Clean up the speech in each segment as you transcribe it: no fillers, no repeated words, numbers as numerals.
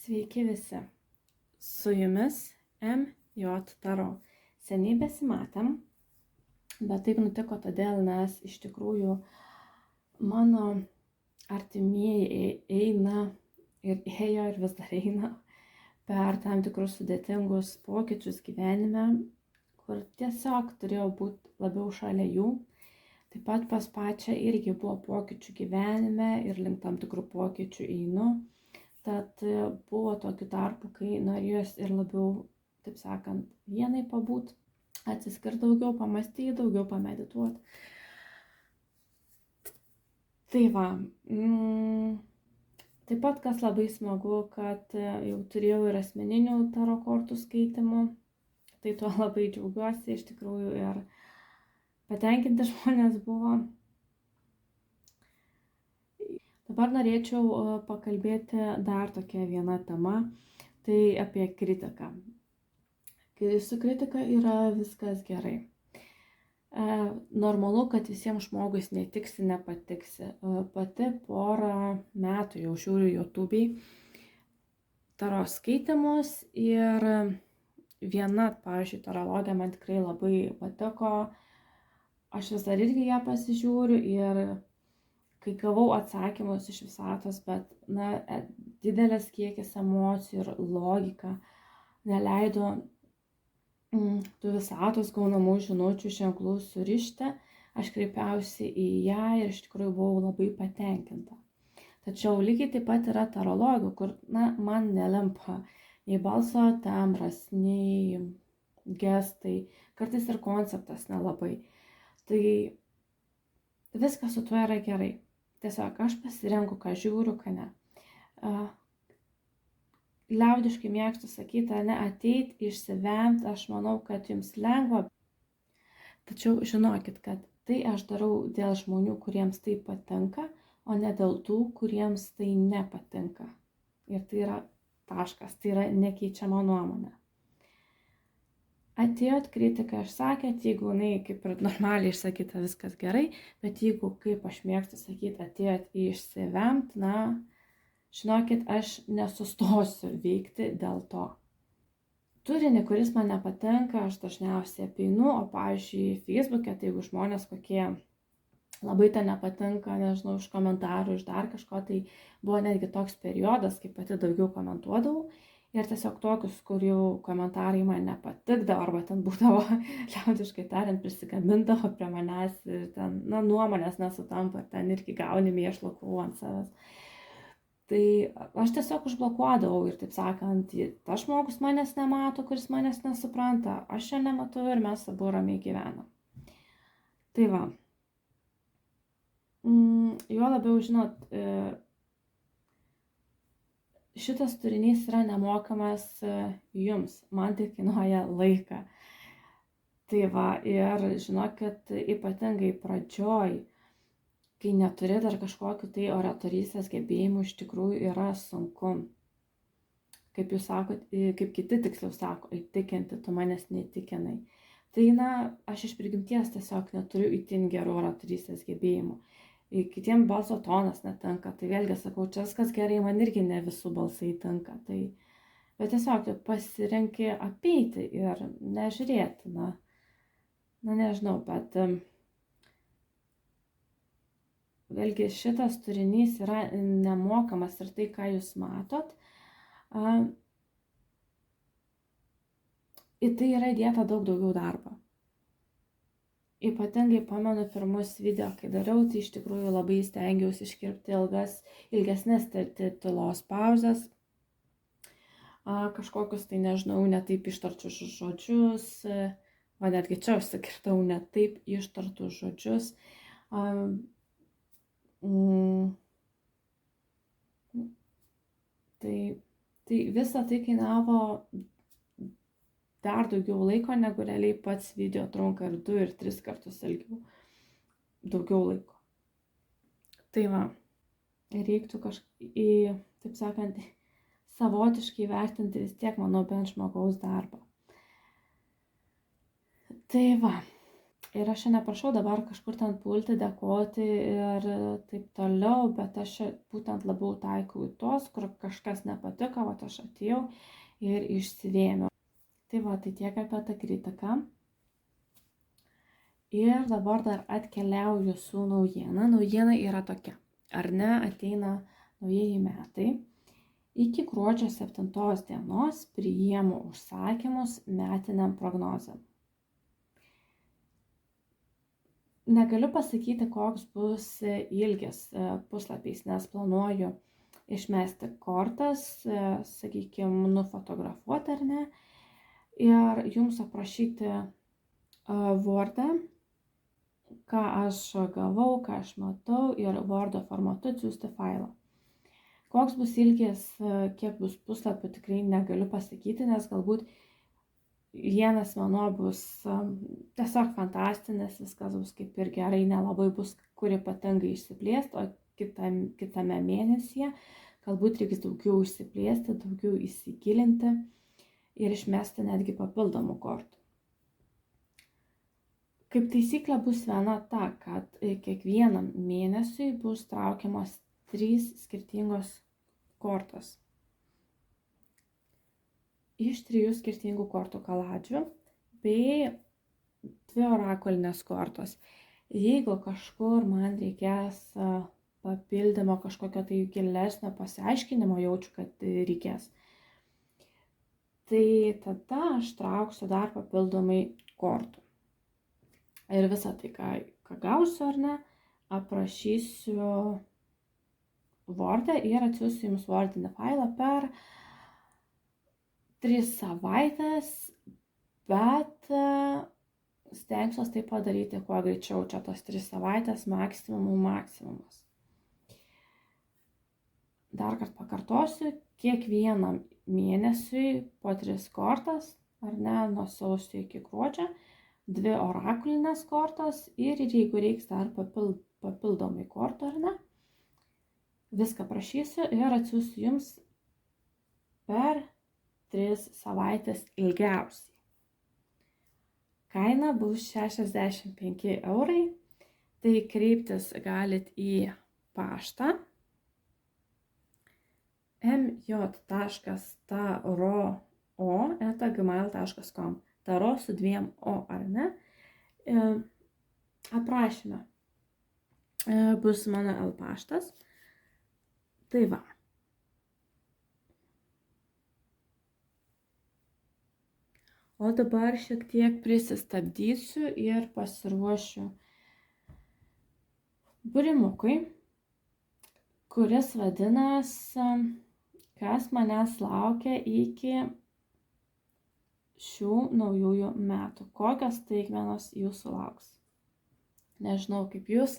Sveiki visi. Su jumis MJ Taro. Seniai besimatėm, bet taip nutiko todėl, nes iš tikrųjų mano artimieji eina ir ėjo ir vis dar eina per tam tikrus sudėtingus pokyčius gyvenime, kur tiesiog turėjau būti labiau šalia jų. Taip pat pas pačią irgi buvo pokyčių gyvenime ir link tam tikrų pokyčių einu. Tad buvo tokių tarpų, kai norėjos ir labiau, taip sakant, vienai pabūt, atsiskirti daugiau, pamastyti, daugiau pamedituoti. Tai va, taip pat kas labai smagu, kad jau turėjau ir asmeninių taro kortų skaitimų, tai tuo labai džiaugiuosi, iš tikrųjų ir patenkinti žmonės buvo. Dabar norėčiau pakalbėti dar tokia viena tema, tai apie kritiką. Kai su kritika yra viskas gerai. Normalu, kad visiems žmogus netiksi, nepatiksi. Pati porą metų jau žiūriu YouTube'ai taro skaitimus ir viena, pavyzdžiui, tarologė man tikrai labai patiko. Aš vis dar irgi ją pasižiūriu ir kai gavau atsakymus iš visatos, bet didelis kiekis emocijų ir logika neleido tų visatos gaunamų žinučių ženklų surišti, aš kreipiausi į ją ir iš tikrųjų buvau labai patenkinta. Tačiau lygiai taip pat yra tarologų, kur man nelimpa nei balso tembras, nei gestai, kartais ir konceptas nelabai. Tai viskas su tuo yra gerai. Tiesiog aš pasirenku, ką žiūriu, ką ne. Liaudiškai mėgstu sakyti, ateit, išsivemti, aš manau, kad jums lengva. Tačiau žinokit, kad tai aš darau dėl žmonių, kuriems tai patinka, o ne dėl tų, kuriems tai nepatinka. Ir tai yra taškas, tai yra nekeičiama nuomonė. Atėjot kritiką išsakėt, jeigu kaip ir normaliai išsakyta, viskas gerai, bet jeigu, kaip aš mėgstu sakyti, atėjot išsivemt, žinokit, aš nesustosiu veikti dėl to. Turinį, kuris man nepatinka, aš dažniausiai apeinu, o pavyzdžiui, Facebook'e, tai jeigu žmonės kokie labai ten nepatinka, nežinau, iš komentarų, iš dar kažko, tai buvo netgi toks periodas, kai pati daugiau komentuodavau. Ir tiesiog tokius, kurių komentarai man nepatikdavo, arba ten būdavo, liaudiškai tariant, prisikabindavo prie manęs ir ten, nuomonės nesutampa, ir ten irgi gauni mėšlo krūvą ant savęs. Tai aš tiesiog užblokuodavau ir, taip sakant, tas žmogus manęs nemato, kuris manęs nesupranta, aš jo nematau ir mes abu ramiai gyvenam. Tai va. Jo labiau, žinot, šitas turinys yra nemokamas jums, man tai kainuoja laiką. Tai va, ir žinokit, ypatingai pradžioj, kai neturi dar kažkokiu tai oratorystės gebėjimų, iš tikrųjų yra sunku. Kaip jūs sakot, kaip kiti tiksliau sako, įtikinti, tu manęs neįtikinai. Tai aš iš prigimties tiesiog neturiu itin gerų oratorystės gebėjimų. Kitiems balso tonas netinka, tai vėlgi sakau, čia viskas gerai, man irgi ne visų balsai tinka, bet tiesiog pasirenki apeiti ir nežiūrėti, nežinau, bet vėlgi šitas turinys yra nemokamas ir tai, ką jūs matot, į tai yra įdėta daug daugiau darbo. Ypatingai pamenu pirmus video, kai dariau, tai iš tikrųjų labai stengiausi iškirpti ilgesnės tylos pauzes, kažkokius tai, nežinau, netaip ištartus žodžius, o netgi čia užsikirtau netaip ištartus žodžius. Tai visa tai kainavo dar daugiau laiko, negu realiai pats video trunka ir 2 ir 3 kartus ilgiau. Daugiau laiko. Tai va, reiktų taip sakant, savotiškai vertinti vis tiek, manau, bent žmogaus darbą. Tai va, Ir aš neprašau dabar kažkur ten pulti, dėkoti ir taip toliau, bet aš būtent labiau taikau į tos, kur kažkas nepatiko, o aš atėjau ir išsivėmiau. Tai va, tai tiek apie tą kritiką. Ir dabar dar atkeliauju su naujiena. Naujiena yra tokia. Ar ne, ateina naujieji metai. Iki gruodžio 7 dienos priimu užsakymus metiniam prognozėm. Negaliu pasakyti, koks bus ilgis puslapiais, nes planuoju išmesti kortas, sakykime, nufotografuoti ar ne, ir jums aprašyti Word'e, ką aš gavau, ką aš matau ir Word'o formatu atsiųsti failą. Koks bus ilgis, kiek bus puslapių, tikrai negaliu pasakyti, nes galbūt vienas mėnuo bus tiesiog fantastinis, viskas bus kaip ir gerai, nelabai bus kur ypatingai išsiplėsti, o kitame mėnesyje galbūt reiks daugiau išsiplėsti, daugiau įsigilinti ir išmesti netgi papildomų kortų. Kaip taisyklė bus viena ta, kad kiekvienam mėnesiui bus traukiamas 3 skirtingos kortos. Iš 3 skirtingų kortų kaladžių bei 2 orakulinės kortos. Jeigu kažkur man reikės papildymo, kažkokio tai gilesnio pasiaiškinimo, jaučiu, kad reikės, tai tada aš trauksiu dar papildomai kortų. Ir visą tai, ką gausiu ar ne, aprašysiu Word'e ir atsiųsiu jums Word'inį failą per 3 savaitės, bet stengsiuosi tai padaryti kuo greičiau, čia tos 3 savaitės maksimumas. Dar kartą pakartosiu, kiekvienam mėnesiui po 3 kortas, ar ne, nuo sausio iki gruodžio, 2 orakulinės kortos ir jeigu reiks dar papildomai kortų, ar ne, viską prašysiu ir atsiųsiu jums per 3 savaitės ilgiausiai. Kaina bus 65 €, tai kreiptis galit į paštą mj.taro@gmail.com. Taro su 2 o, ar ne? Aprašyme bus mano paštas. Tai va. O dabar šiek tiek prisistabdysiu ir pasiruošiu būrimukui, kuris vadinasi, kas manęs laukia iki šių naujųjų metų. Kokios staigmenos jūsų lauks. Nežinau kaip jūs,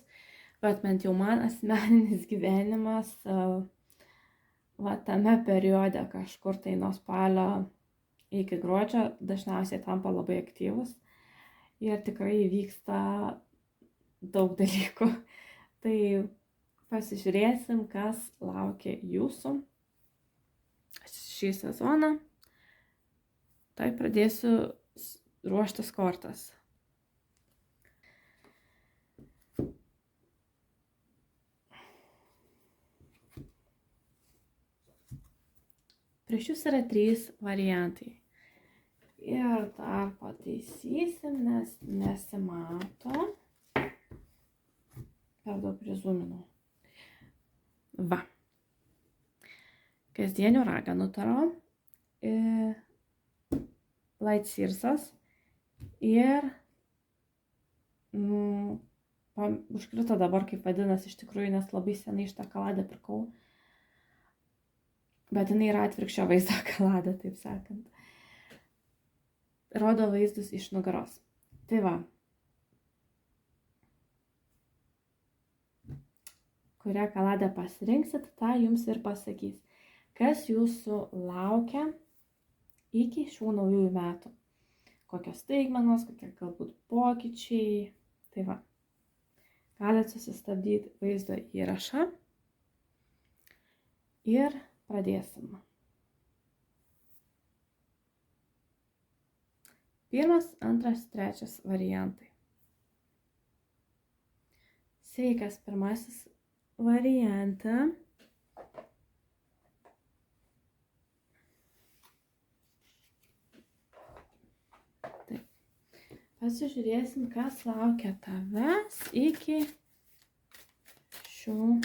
bet bent jau man asmeninis gyvenimas tame periode kažkur tai nuo spalio iki gruodžio dažniausiai tampa labai aktyvus ir tikrai vyksta daug dalykų. Tai pasižiūrėsim, kas laukia jūsų šį sezoną. Tai pradėsiu ruoštis kortas. Prieš jūs yra 3 variantai. Ir dar pataisysim, nes nesimato. Per daug prizūminau. Va. Kasdienių raganų taro. Light Searsas. Ir užkrito dabar, kaip vadinasi, iš tikrųjų, nes labai senai šitą kaladę pirkau. Bet jinai yra atvirkščio vaizdo kaladė, taip sakant. Rodo vaizdus iš nugaros. Tai va. Kurią kaladę pasirinksit, tą jums ir pasakys. Kas jūsų laukia iki šių naujųjų metų. Kokios staigmenos, kokie galbūt pokyčiai. Tai va. Galite susistabdyti vaizdo įrašą. Ir pradėsim. 1, 2, 3 variantai. Sveikas, pirmasis variante. Taip. Pasižiūrėsim, kas laukia tavęs iki šių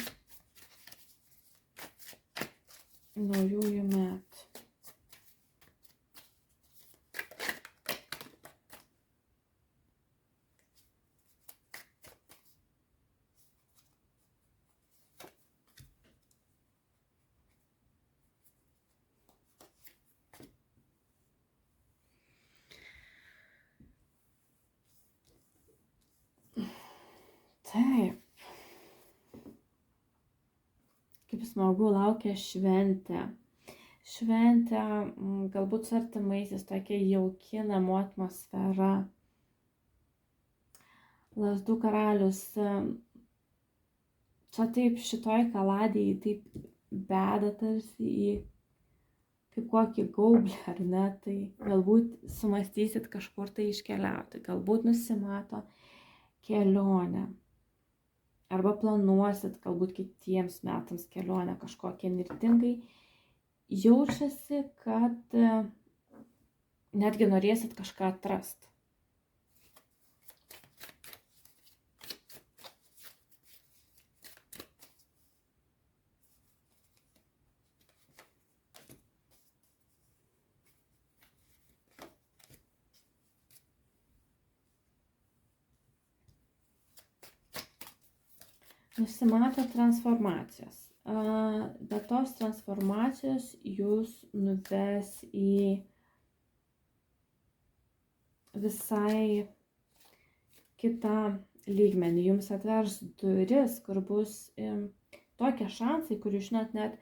naujųjų metų. Taip. Kaip smagu, laukia šventė. Šventė, galbūt su artimaisiais, tokia jauki namų atmosfera. Lazdų karalius. Čia taip šitoj kaladėje taip beda tarsi į kaip kokį gaublį, ar ne? Tai galbūt sumastysit kažkur tai iškeliauti, galbūt nusimato kelionę. Arba planuosit galbūt kitiems metams kelionę kažkokią nirtingai. Jaučiasi, kad netgi norėsit kažką atrasti. Nusimato transformacijos. Bet tos transformacijos jūs nuves į visai kitą lygmenį. Jums atvers duris, kur bus tokie šansai, kur jūs žinot net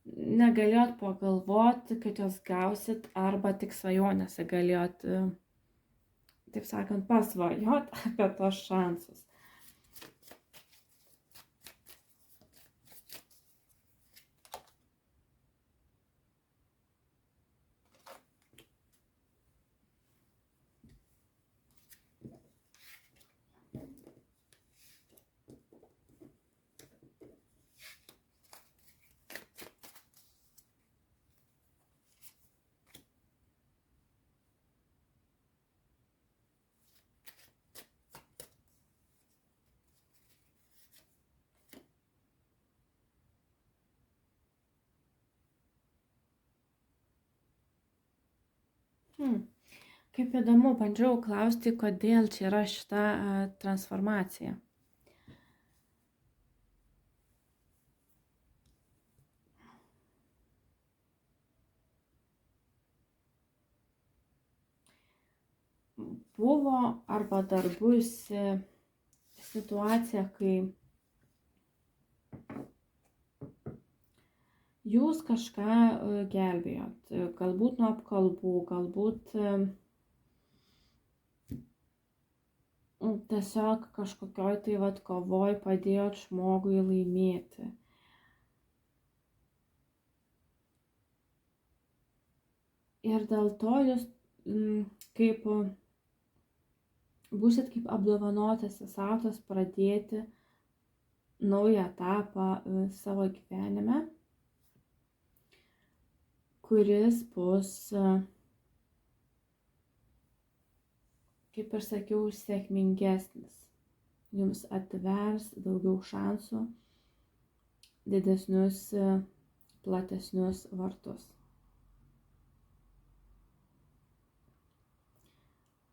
negalėjot pagalvoti, kad jos gausit, arba tik svajonėse galėjot, taip sakant, pasvajot apie tos šansus. Kaip įdomu, bandžiau klausti, kodėl čia yra šita transformacija. Buvo arba dar bus situacija, kai jūs kažką gelbėjot, galbūt nuo apkalbų, galbūt tiesiog kažkokioj tai kovoj padėjot žmogui laimėti. Ir dėl to jūs kaip būsit kaip apdovanotas visautas pradėti naują etapą savo gyvenime, kuris bus, kaip ir sakiau, sėkmingesnis. Jums atvers daugiau šansų, didesnius, platesnius vartus.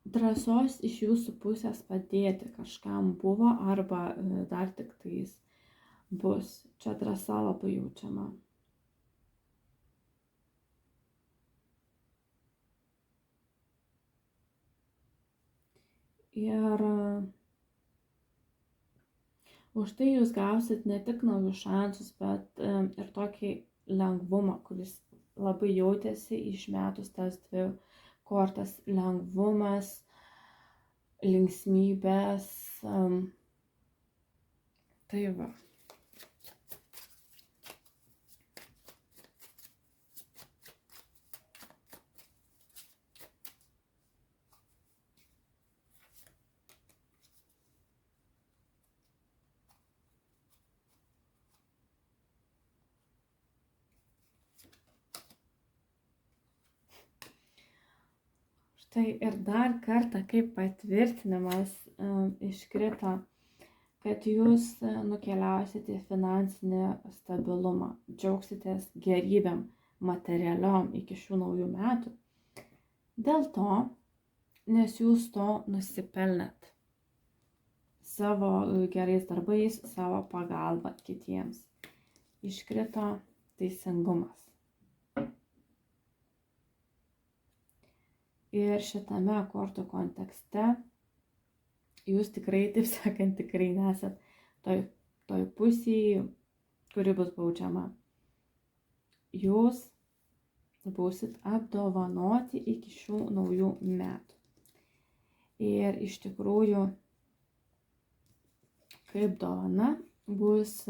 Drąsos iš jūsų pusės padėti kažkam buvo arba dar tik tais bus. Čia drąsa labai jaučiama. Ir už tai jūs gausit ne tik naujus šansus, bet ir tokį lengvumą, kuris labai jautėsi išmetus tas 2 kortas. Lengvumas, linksmybės. Tai va. Štai ir dar kartą kaip patvirtinimas iškrito, kad jūs nukeliausite į finansinį stabilumą, džiaugsitės gerybėm materialiom iki šių naujų metų. Dėl to, nes jūs to nusipelnėt savo gerais darbais, savo pagalba kitiems. Iškrito teisingumas. Ir šitame kortų kontekste jūs tikrai, taip sakant, tikrai nesat toj pusėje, kuri bus baudžiama. Jūs būsit apdovanoti iki šių naujų metų. Ir iš tikrųjų, kaip dovana bus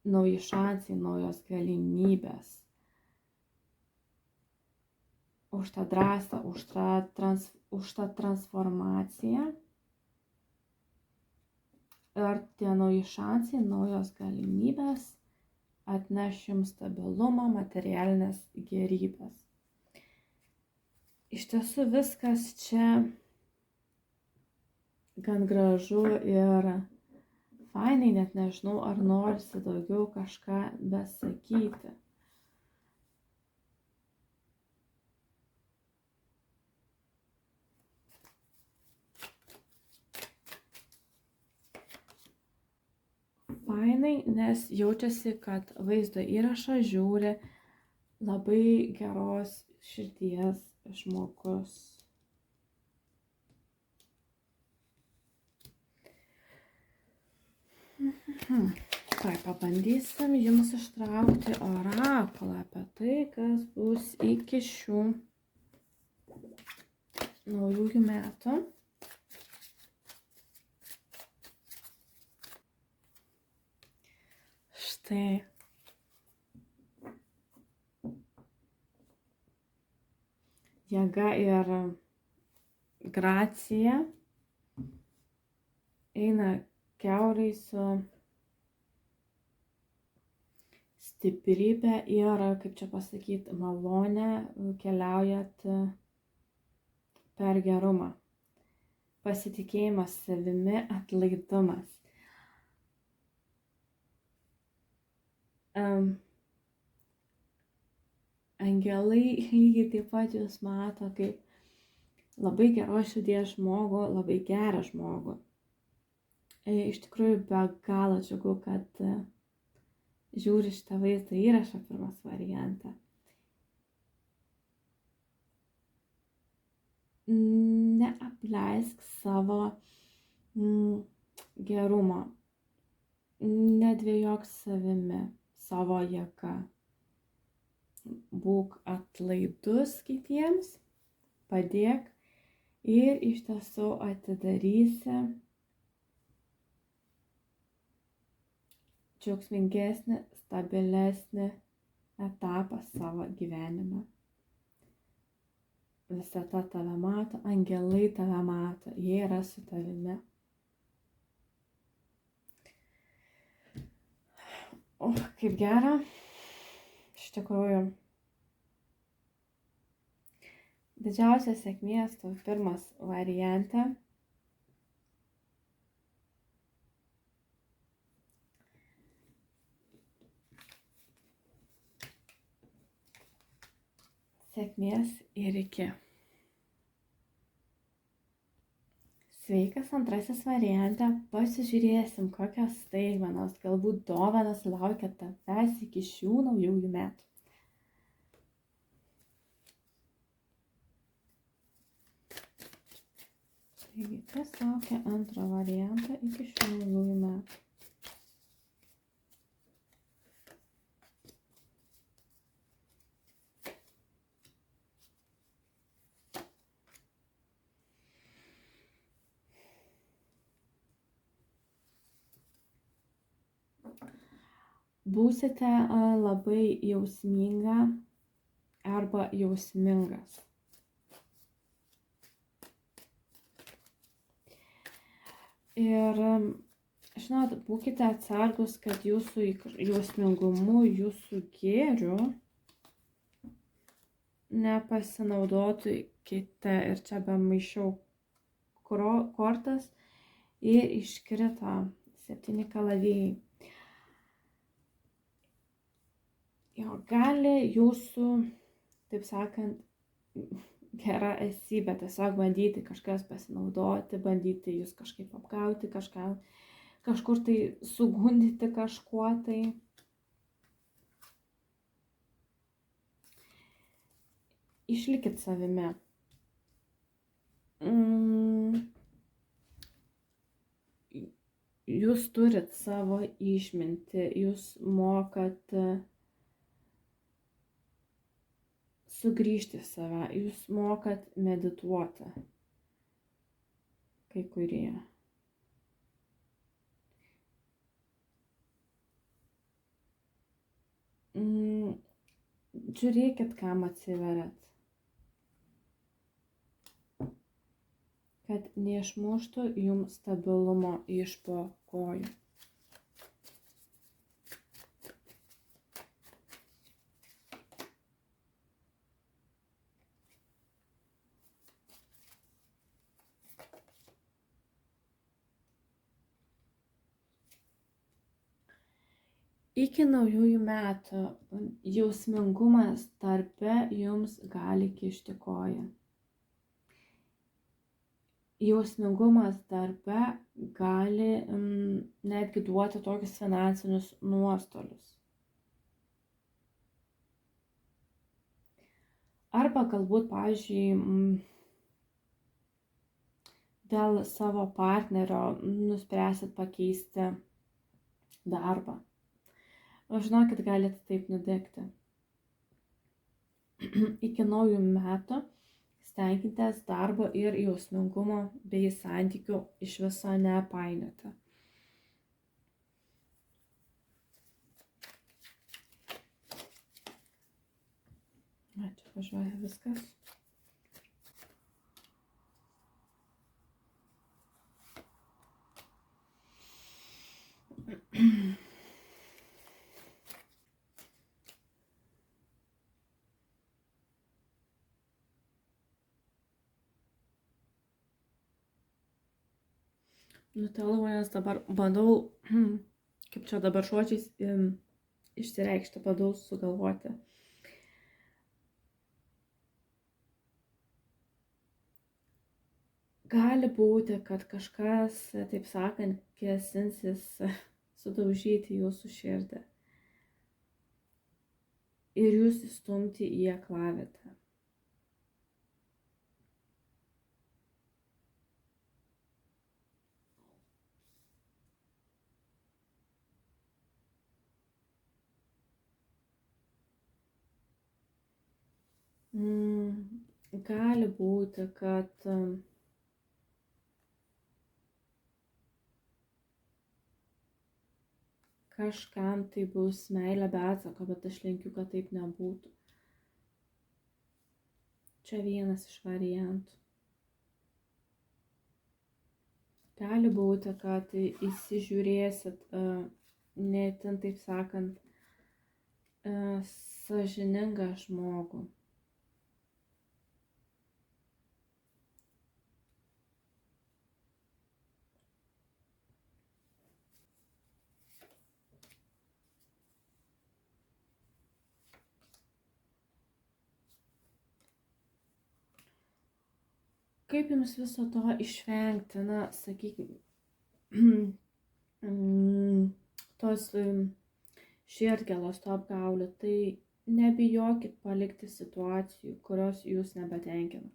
nauji šansai, naujos galimybės. Už tą drąsą, už tą transformaciją. Ir tie nauji šansai, naujos galimybės atneš jums stabilumą, materialinės gerybės. Iš tiesų viskas čia gan gražu ir fainai, net nežinau, ar norisi daugiau kažką besakyti. Fainai, nes jaučiasi, kad vaizdo įrašą žiūri labai geros širdies žmogus. Tai pabandysim jums ištraukti orakulą apie tai, kas bus iki šių naujųjų metų. Štai. Jėga ir gracija eina kiaurai su stiprybė ir, kaip čia pasakyti, malonė, keliaujat per gerumą. Pasitikėjimas savimi, atlaidumas. Angelai lygiai taip pat jūs mato kaip labai geros širdies žmogų, labai gerą žmogų. Iš tikrųjų be galo džiugu, kad žiūri šitą vaizdą įrašą, pirmas variantą. Neapleisk savo gerumo, nedvejok savimi, savo jėga. Būk atlaidus kitiems, padėk ir iš tiesų atidarysi džiaugsmingesnį, stabilesnį etapą savo gyvenime. Visata tave mato, angelai tave mato, jie yra su tavimi. O, kaip gera. Iš tikrųjų, didžiausios sėkmės tau pirmas variante. Sėkmės ir iki. Sveikas, antrasis variante. Pasižiūrėsim, kokios staigmenos, galbūt dovanos laukia tavęs iki šių naujųjų metų. Taigi, kas laukia antro varianto iki šių naujųjų metų? Būsite labai jausminga arba jausmingas. Ir, žinot, būkite atsargus, kad jūsų jausmingumu, jūsų gėriu nepasinaudotų kiti. Ir čia bemaišiau kortas ir iškrito 7 kalavijai. Jo, gali jūsų, taip sakant, gera esybė tiesiog bandyti kažkas pasinaudoti, bandyti jūs kažkaip apgauti, kažkur tai sugundyti kažkuo tai. Išlikit savimi. Jūs turit savo išmintį, jūs mokat sugrįžti į save, jūs mokat medituoti, kai kurie. Žiūrėkit, kam atsiveriat, kad neišmuštų jums stabilumo iš po kojų. Iki naujųjų metų jausmingumas darbe jums gali kišti koją. Jausmingumas darbe gali netgi duoti tokius finansinius nuostolius. Arba galbūt, pavyzdžiui, dėl savo partnerio nuspręsit pakeisti darbą. Žinokit, galite taip nutikti. Iki naujų metų stenkitės darbo ir jausmingumo bei santykių iš viso nepainioti. Čia važiuoja viskas. Nutilau, nes dabar bandau, kaip čia dabar žodžiais išsireikšti, bandau sugalvoti. Gali būti, kad kažkas, taip sakant, kėsinsis sudaužyti jūsų širdį ir jūs įstumti į aklavietę. Gali būti, kad kažkam tai bus meilė be atsako, bet aš linkiu, kad taip nebūtų. Čia vienas iš variantų. Gali būti, kad įsižiūrėsit netin, taip sakant, sąžiningą žmogų. Kaip jums viso to išvengti, sakykime, tos širdgėlos, to apgaulių, tai nebijokit palikti situacijų, kurios jūs nebetenkina.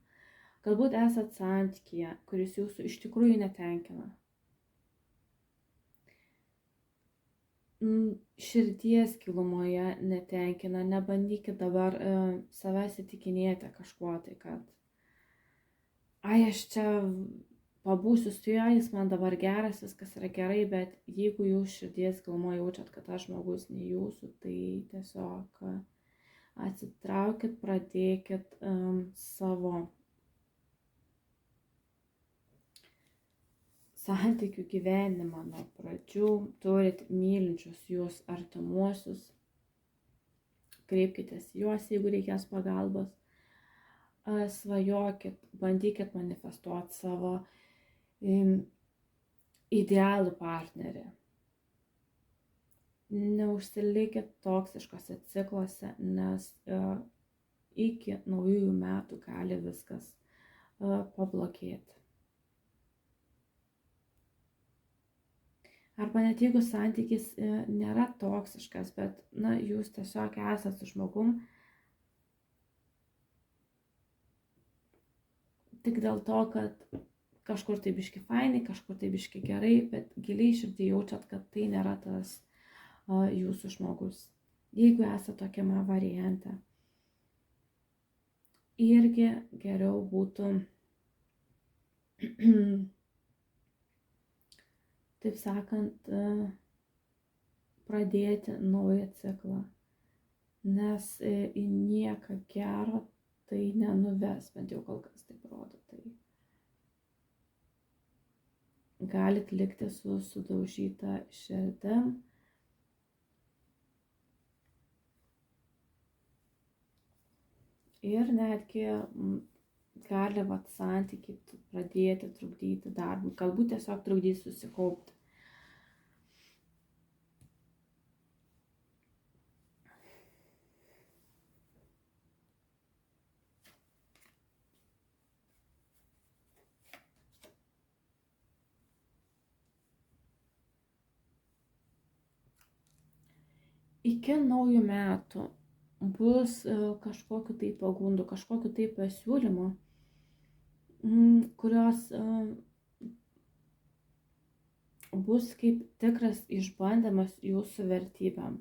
Galbūt esat santykyje, kuris jūsų iš tikrųjų netenkina. Širdies gilumoje netenkina, nebandykit dabar savęs įtikinėti kažkuo tai, kad aš čia pabūsiu su juo, jis man dabar geras, viskas yra gerai, bet jeigu jūs širdies gilumoje jaučiat, kad tas žmogus ne jūsų, tai tiesiog atsitraukit, pradėkit savo santykių gyvenimą nuo pradžių, turit mylinčius jūs artimuosius, kreipkitės juos, jeigu reikės pagalbos. svajokit, bandykit manifestuoti savo idealų partnerį. Neužsilikit toksiškose cikluose, nes iki naujųjų metų gali viskas pablogėti. Arba net jeigu santykis nėra toksiškas, bet jūs tiesiog esate su žmogum tik dėl to, kad kažkur tai biški fainai, kažkur tai biški gerai, bet giliai širdį jaučiat, kad tai nėra tas jūsų žmogus. Jeigu esate tokiame variante, irgi geriau būtų, taip sakant, pradėti naują ciklą, nes į nieką gero tai nenuves, bent jau kol kas taip rodo. Tai galit likti su sudaužyta širdim. Ir netgi gali santykiai pradėti trukdyti darbui, galbūt tiesiog trukdys susikaupti. Iki naujų metų bus kažkokiu tai pagundų, kažkokiu tai pasiūlymu, kurios bus kaip tikras išbandymas jūsų vertybėm.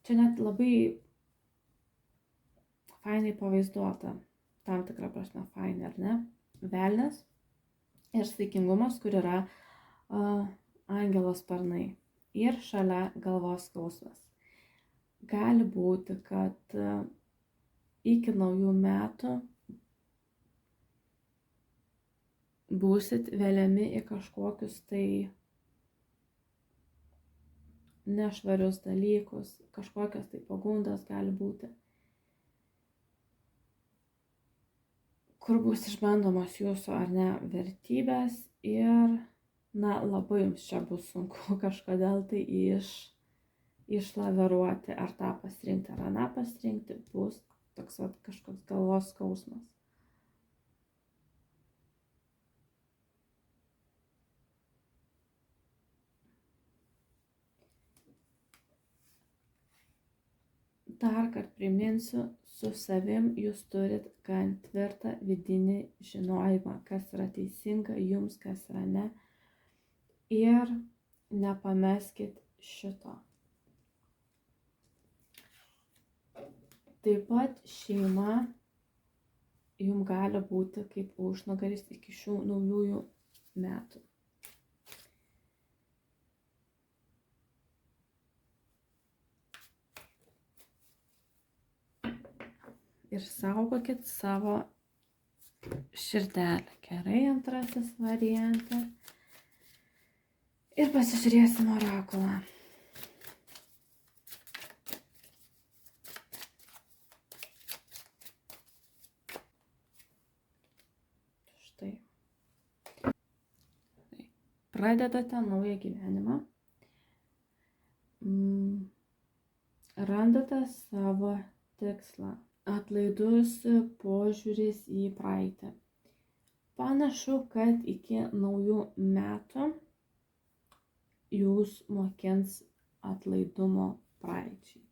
Čia net labai fainai pavaizduota, tam tikrą prasme fainai, ar ne? Velnias ir saikingumas, kur yra angelo sparnai ir šalia galvos skausmas. Gali būti, kad iki naujų metų būsit veliami į kažkokius tai nešvarius dalykus, kažkokios tai pagundos gali būti, kur bus išbandomos jūsų ar ne vertybės ir labai jums čia bus sunku kažkodėl tai išlaviruoti, ar tą pasirinkti, ar aną pasirinkti, bus toks kažkoks galvos skausmas. Dar kartą priminsiu, su savim jūs turit gan tvirtą vidinį žinojimą, kas yra teisinga jums, kas yra ne. Ir nepameskit šito. Taip pat šeima jums gali būti kaip užnugaris iki šių naujųjų metų. Ir saugokit savo širdelę. Gerai, antrasis variantas. Ir pasižiūrėsim orakulą. Štai. Pradedate naują gyvenimą. Randate savo tikslą. Atlaidus požiūris į praeitį. Panašu, kad iki naujų metų jūs mokins atlaidumo praeičiai.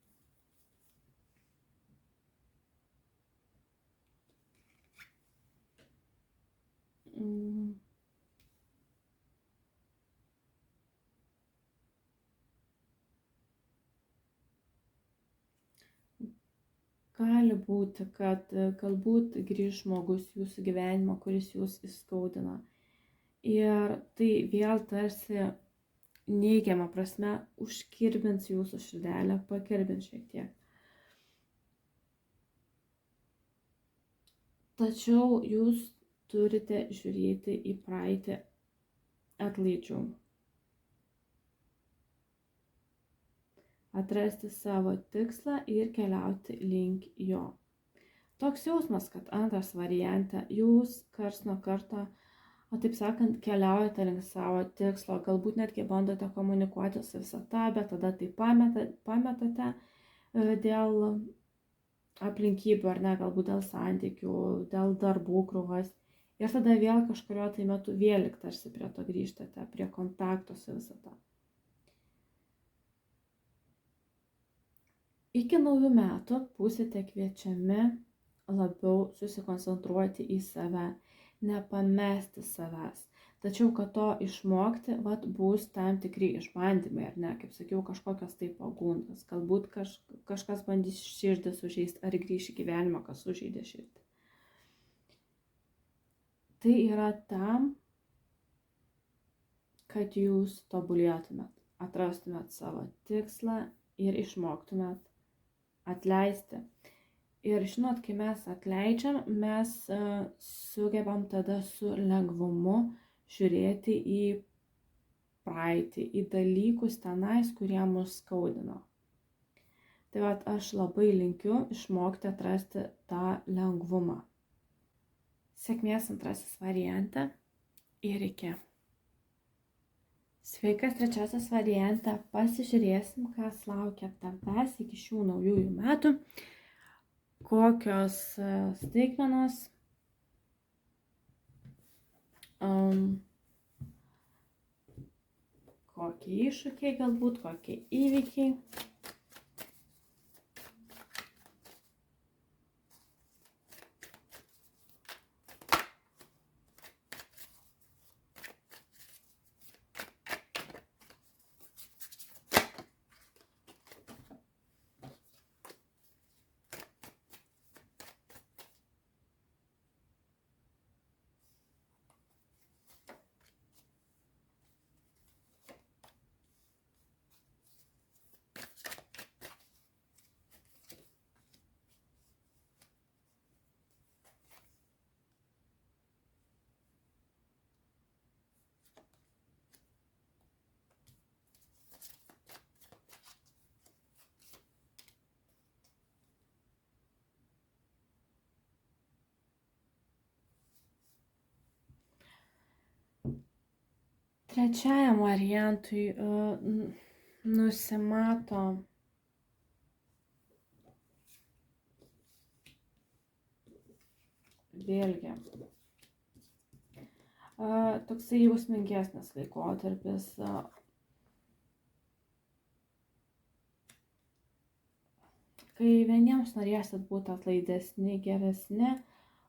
Gali būti, kad galbūt grįž žmogus jūsų gyvenimo, kuris jūs įskaudino. Ir tai vėl tarsi neigiamą prasme užkirbins jūsų širdelę, pakirbins šiek tiek. Tačiau jūs turite žiūrėti į praeitį atlaidžiau. Atrasti savo tikslą ir keliauti link jo. Toks jausmas, kad antras variante jūs karts nuo karto, o taip sakant, keliaujate link savo tikslo, galbūt netgi bandote komunikuoti su visata, bet tada tai pametate dėl aplinkybių, ar ne, galbūt dėl santykių, dėl darbų krūvos. Ir tada vėl kažkurio tai metu vėl tarsi prie to grįžtate, prie kontakto su visata. Iki naujų metų būsite kviečiami labiau susikoncentruoti į save, nepamesti savęs. Tačiau, kad to išmokti, bus tam tikri išbandymai, ar ne, kaip sakiau, kažkokios tai pagundos. Galbūt kažkas bandys širdį sužeisti, ar grįš į gyvenimą, kas sužeidė širdį. Tai yra tam, kad jūs tobulėtumėt, atrastumėt savo tikslą ir išmoktumėt atleisti. Ir žinot, kai mes atleidžiam, mes sugebam tada su lengvumu žiūrėti į praeitį, į dalykus tenais, kurie mus skaudino. Tai aš labai linkiu išmokti atrasti tą lengvumą. Sėkmės antrasis variante ir iki. Sveikas trečiasis variante, pasižiūrėsim, kas laukia tavęs iki šių naujųjų metų, kokios staigmenos, kokie iššūkiai galbūt, kokie įvykiai. Trečiajam variantui nusimato vėlgi toksai jausmingesnis laikotarpis, kai vieniems norėsit būti atlaidesni, geresni,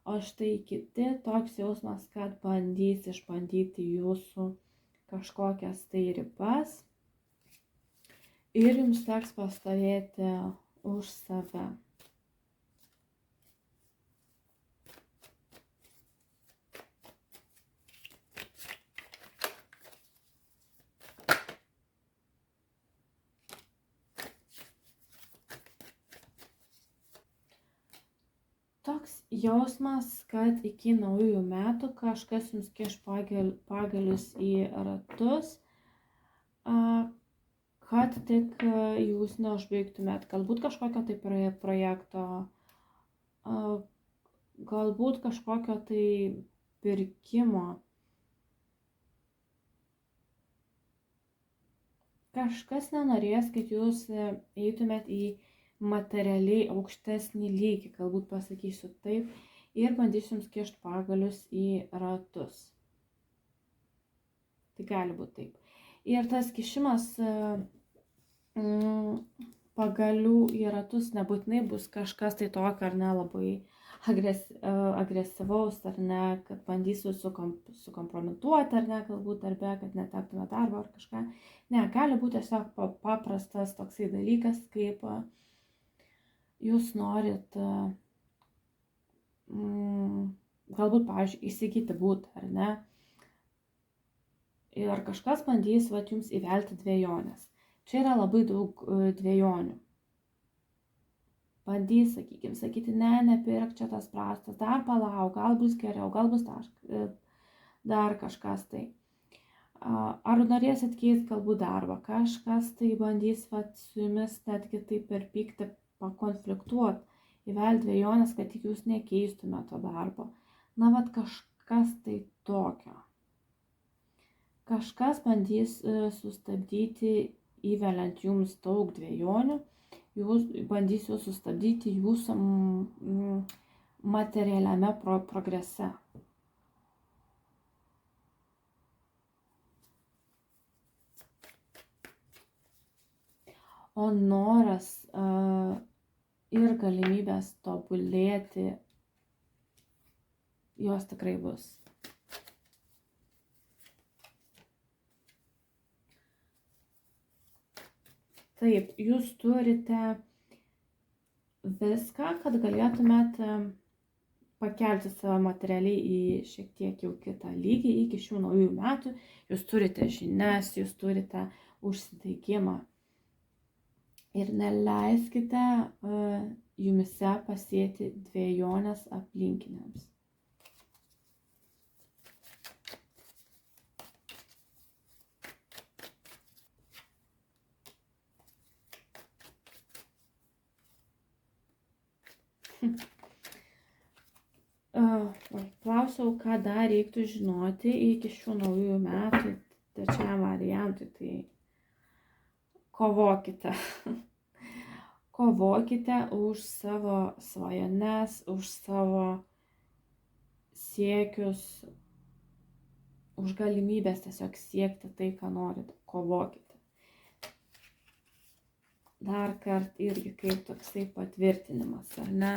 o štai kiti toks jausmas, kad bandys išbandyti jūsų kažkokias tai ribas ir jums teks pastovėti už save. Toks jausmas, kad iki naujųjų metų kažkas jums kiš pagalius į ratus, kad tik jūs neužbaigtumėt galbūt kažkokio tai projekto, galbūt kažkokio tai pirkimo. Kažkas nenorės, kad jūs eitumėt į materialiai aukštesnį lygį, galbūt pasakysiu taip, ir bandys jums kišti pagalius į ratus. Tai gali būti taip. Ir tas kišimas pagalių į ratus nebūtinai bus kažkas tai tokio, ar ne, labai agresyvaus, ar ne, kad bandys jūs sukompromituoti, ar ne, galbūt darbe, kad netektume darbo ar kažką. Ne, gali būti tiesiog paprastas toksai dalykas, kaip jūs norit galbūt, pavyzdžiui, įsigyti būtą, ar ne? Ir kažkas bandys jums įvelti dvejonės. Čia yra labai daug dvejonių. Bandys, sakyti, ne, nepirk, čia tas prastas, dar palauk, gal bus geriau, gal bus dar kažkas tai. Ar norėsit keisti galbūt darbą, kažkas tai bandys su jumis netgi taip per pyktį pakonfliktuoti įvel dvejonės, kad tik jūs nekeistume to darbo. Na, vat kažkas tai tokio. Kažkas bandys sustabdyti, įveliant jums daug dvejonių, jūs bandys jūs sustabdyti jūsų materialiame progrese. O noras ir galimybės tobulėti, jos tikrai bus. Taip, jūs turite viską, kad galėtumėt pakelti save materialiai į šiek tiek jau kitą lygį iki šių naujųjų metų. Jūs turite žinias, jūs turite užsideigimą. Ir neleiskite jumise pasėti dvejonės aplinkiniams. Klausiau, ką dar reiktų žinoti iki šių naujųjų metų, trečiam variantui, tai kovokite. Kovokite už savo svajones, už savo siekius, už galimybės tiesiog siekti tai, ką norite. Kovokite. Dar kart irgi kaip toksai patvirtinimas, ar ne?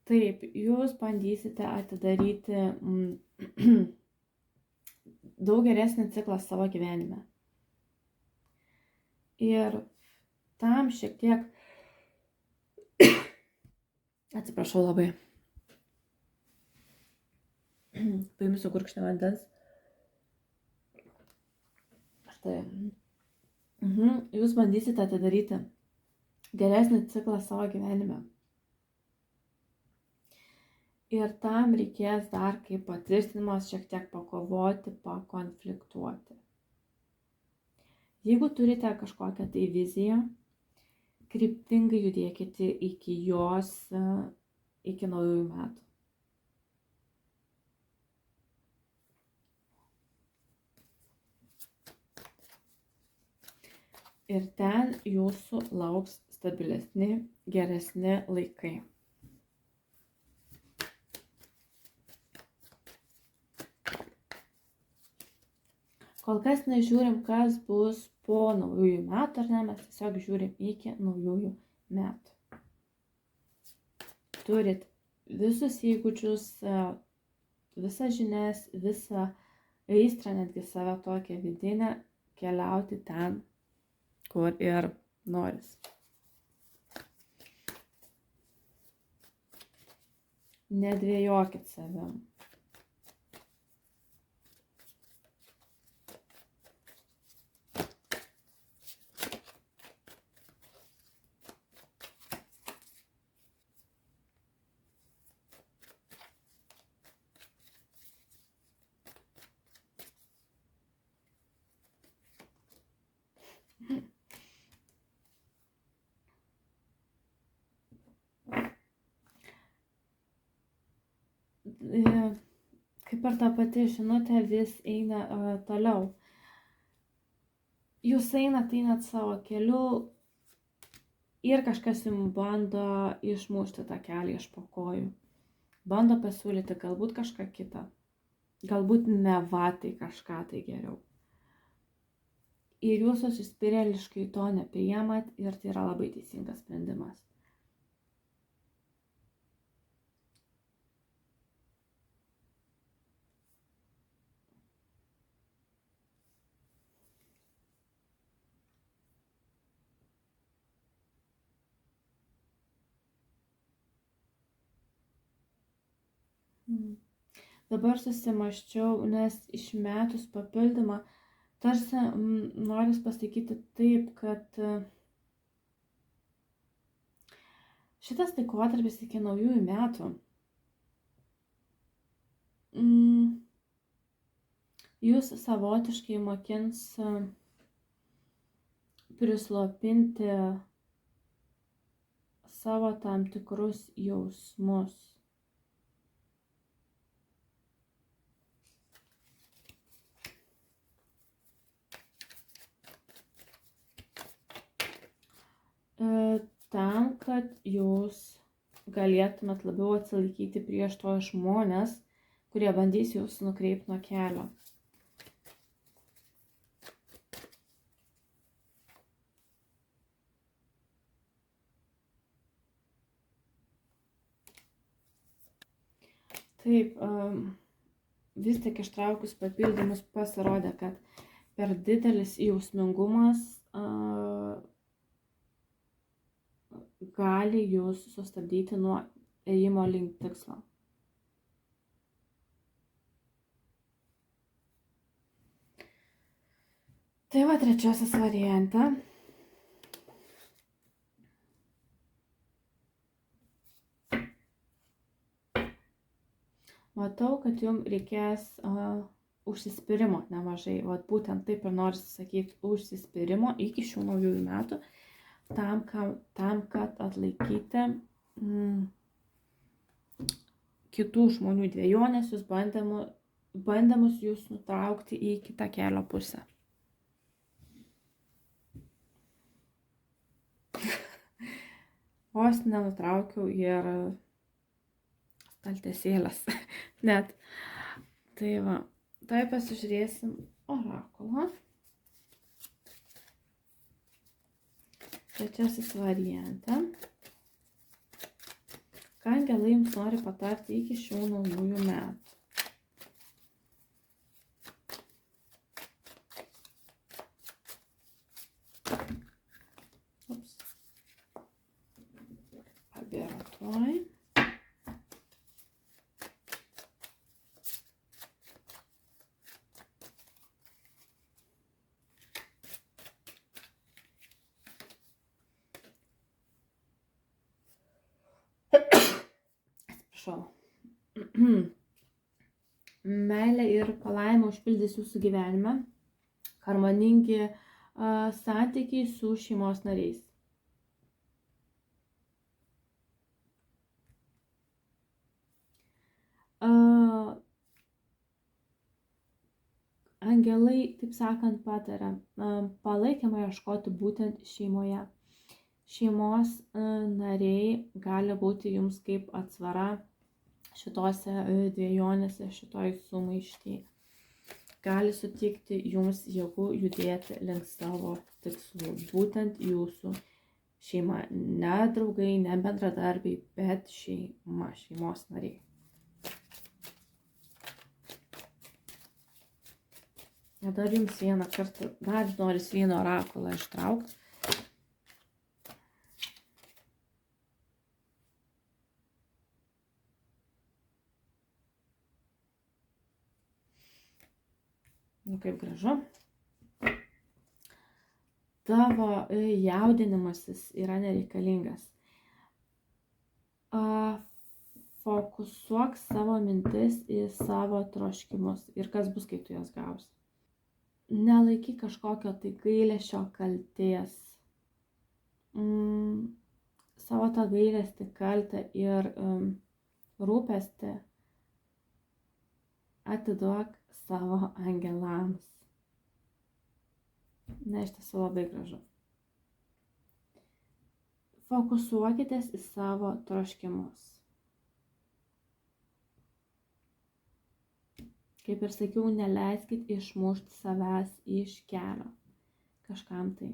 Taip, jūs bandysite atidaryti daug geresnį ciklą savo gyvenime. Ir tam šiek tiek, atsiprašau labai, paimsiu gurkšnį vandens. Štai. Jūs bandysite atidaryti geresnį ciklą savo gyvenime. Ir tam reikės dar kaip patvirtinimas šiek tiek pakovoti, pakonfliktuoti. Jeigu turite kažkokią tai viziją, kryptingai judėkite iki jos, iki naujųjų metų. Ir ten jūsų lauks stabilesni, geresni laikai. Kol kas nežiūrim, kas bus po naujųjų metų, ar ne, mes tiesiog žiūrim iki naujųjų metų. Turit visus įgūdžius, visas žinias, visą aistrą, netgi save tokią vidinę, keliauti ten, kur ir noris. Nedvejokit savim. Kaip ir ta pati žinutė vis eina toliau. Jūs einat savo keliu ir kažkas jums bando išmušti tą kelią iš po kojų. Bando pasiūlyti galbūt kažką kitą. Galbūt neva tai kažką tai geriau. Ir jūs užsispyrėliškai to nepriimat ir tai yra labai teisingas sprendimas. Dabar susimaščiau, nes išmetus papildymą tarsi noris pasakyti taip, kad šitas laikotarpis iki naujųjų metų Jūs savotiškai mokins prislopinti savo tam tikrus jausmus. Tam, kad jūs galėtumėt labiau atsilaikyti prieš to žmonės, kurie bandys jūs nukreipti nuo kelio. Taip, vis tik ištraukus papildymus pasirodė, kad per didelis jausmingumas gali jūs sustabdyti nuo ėjimo link tikslo. Tai va trečiasis variantą. Matau, kad jums reikės užsispyrimo nemažai. Vat būtent taip ir noriu sakyti, užsispyrimo iki šių naujųjų metų, tam kad atlaikyti kitų žmonių dvejonės, jūs bandymus jūs nutraukti į kitą kelio pusę. Vos nenutraukiau ir staltiesėlės net. Tai va, tai pasižiūrėsim orakulą. Trečiasis variantą. Ką angelai jums nori patarti iki šių naujųjų metų? Pabėra tuoj. Meilė ir palaima užpildys jūsų gyvenime, harmoningi santykiai su šeimos nariais. Angelai, taip sakant, pataria palaikymą ieškoti būtent šeimoje. Šeimos nariai gali būti jums kaip atsvara šitose dvejonėse, šitoj sumaištyje. Gali suteikti jums jėgų judėti link savo tikslų. Būtent jūsų šeima. Ne draugai, ne bendradarbiai, bet šeima, šeimos nariai. Dar jums vieną kartą, dar noris vieną orakulą ištraukti. Nu, kaip gražu. Tavo jaudinimasis yra nereikalingas. Fokusuok savo mintis į savo troškimus ir kas bus, kai tu jas gausi. Nelaikyk kažkokio tai gailesčio, kaltės. Savo tą gailestį, kaltę ir rūpestį atiduok savo angelams. Na, iš tiesų labai gražu. Fokusuokitės į savo troškimus. Kaip ir sakiau, neleiskit išmušti savęs iš kelio kažkam tai.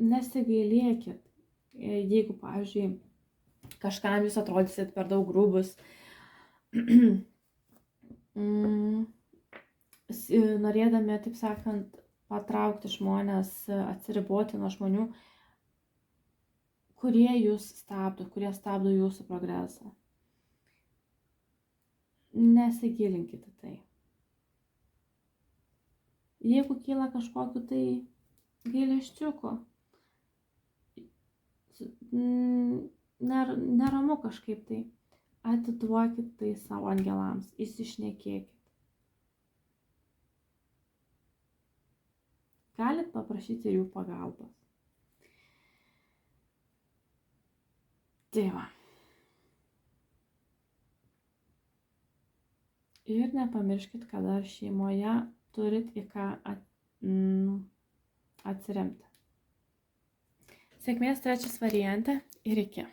Nesigailėkit, jeigu, pavyzdžiui, kažkam jūs atrodysit per daug grubus, norėdami, taip sakant, patraukti žmonės, atsiriboti nuo žmonių, kurie jūs stabdo, kurie stabdo jūsų progresą. Nesigilinkite tai. Jeigu kyla kažkokiu tai gailesčiuku, neramu kažkaip tai. Atiduokit tai savo angelams, įsišnekėkit. Galit paprašyti ir jų pagalbos. Tai va. Ir nepamirškit, kad dar šeimoje turit į ką atsiremti. Sėkmės trečias variante ir iki.